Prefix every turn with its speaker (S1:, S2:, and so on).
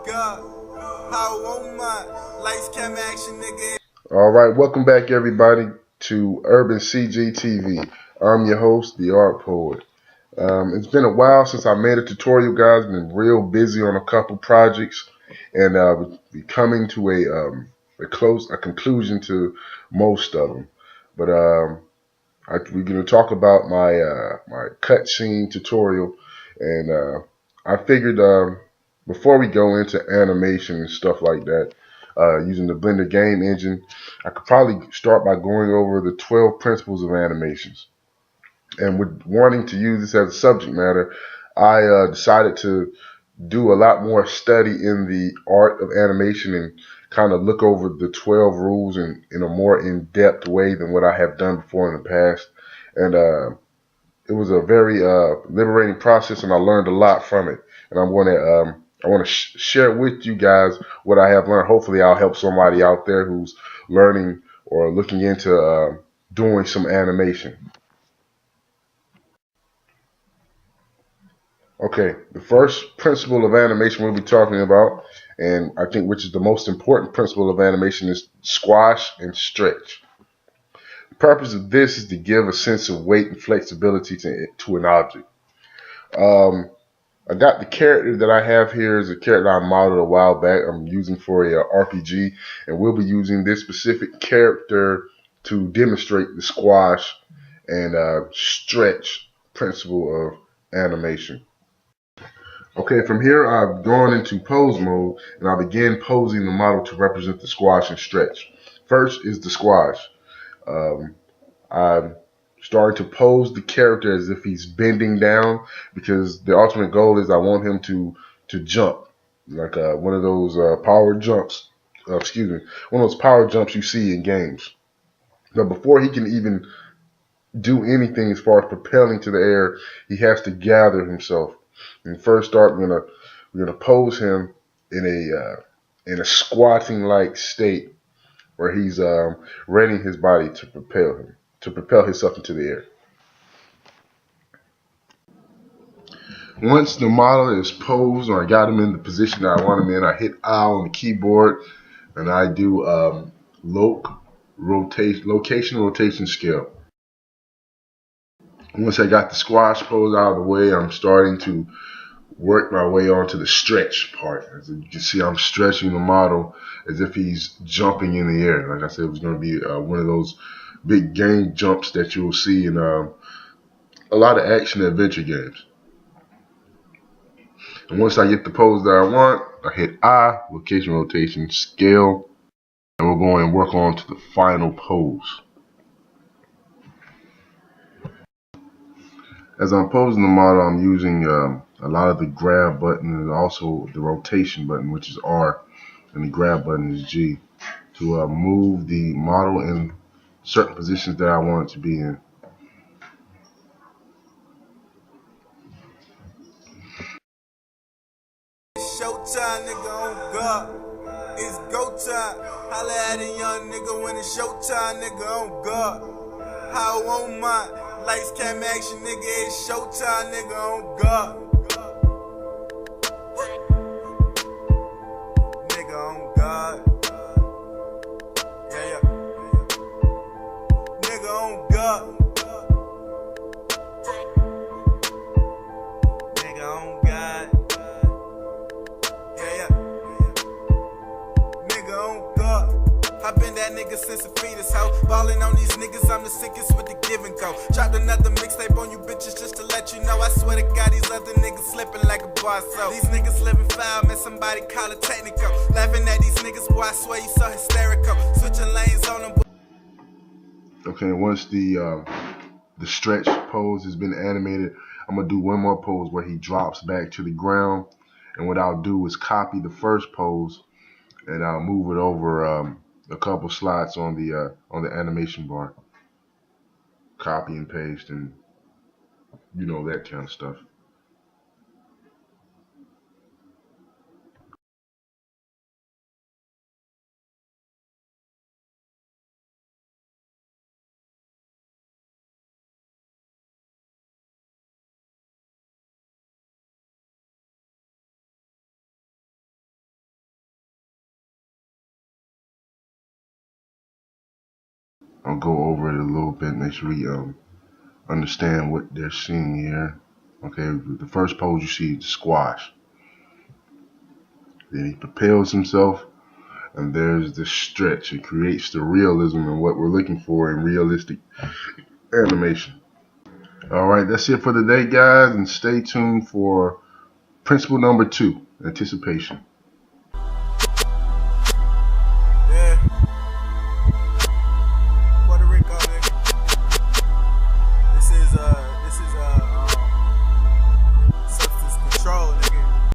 S1: God, how on my lights, camera, action, nigga.
S2: All right, welcome back, everybody, to Urban CG TV. I'm your host, the Art Poet. It's been a while since I made a tutorial, guys. Been real busy on a couple projects, and we're coming to a conclusion to most of them. But we're going to talk about my cutscene tutorial, and I figured before we go into animation and stuff like that, using the Blender game engine, I could probably start by going over the 12 principles of animations. And with wanting to use this as a subject matter, I decided to do a lot more study in the art of animation and kind of look over the 12 rules in a more in-depth way than what I have done before in the past. And it was a very liberating process, and I learned a lot from it. And I want to share with you guys what I have learned. Hopefully, I'll help somebody out there who's learning or looking into doing some animation. Okay, the first principle of animation we'll be talking about, and I think which is the most important principle of animation, is squash and stretch. The purpose of this is to give a sense of weight and flexibility to an object. Um, I got the character that I have here is a character I modeled a while back. I'm using for a RPG, and we'll be using this specific character to demonstrate the squash and stretch principle of animation. Okay, from here I've gone into pose mode, and I begin posing the model to represent the squash and stretch. First is the squash. Um, I'm starting to pose the character as if he's bending down, because the ultimate goal is I want him to jump, like one of those power jumps. One of those power jumps you see in games. But before he can even do anything as far as propelling to the air, he has to gather himself. And first start, we're gonna pose him in a squatting like state where he's readying his body to propel himself into the air. Once the model is posed, or I got him in the position that I want him in, I hit I on the keyboard, and I do location rotation scale. Once I got the squash pose out of the way, I'm starting to work my way onto the stretch part. As you can see, I'm stretching the model as if he's jumping in the air. Like I said, it was going to be one of those big game jumps that you'll see in a lot of action adventure games. And once I get the pose that I want, I hit I, location rotation scale, and we're going to work on to the final pose. As I'm posing the model, I'm using a lot of the grab button and also the rotation button, which is R, and the grab button is G, to move the model in certain positions that I want it to be in.
S1: Showtime, nigga, on God. It's go time. Holla at a young nigga when it's showtime, nigga, on God. How on my lights, camera, action, nigga. It's showtime, nigga, on God. Nigga, on God. Yeah, yeah. Nigga, on God. Nigga, on God. Yeah, yeah. Nigga, on God. I been that nigga since a fetus, ho. Ballin' on these niggas, I'm the sickest with the give and go. Dropped another mixtape on you bitches just to let you know. I swear to God, these other niggas slipping like a bar, so these niggas living foul, man, somebody call it technical. Laughing at these niggas, boy, I swear you so hysterical. Switching lanes on them, boy.
S2: Okay, once the stretch pose has been animated, I'm gonna do one more pose where he drops back to the ground, and what I'll do is copy the first pose and I'll move it over a couple slots on the animation bar. Copy and paste, and you know, that kind of stuff. I'll go over it a little bit, make sure we understand what they're seeing here. Okay, the first pose you see is squash. Then he propels himself, and there's the stretch. It creates the realism and what we're looking for in realistic animation. Alright, that's it for today, guys, and stay tuned for principle number 2, anticipation.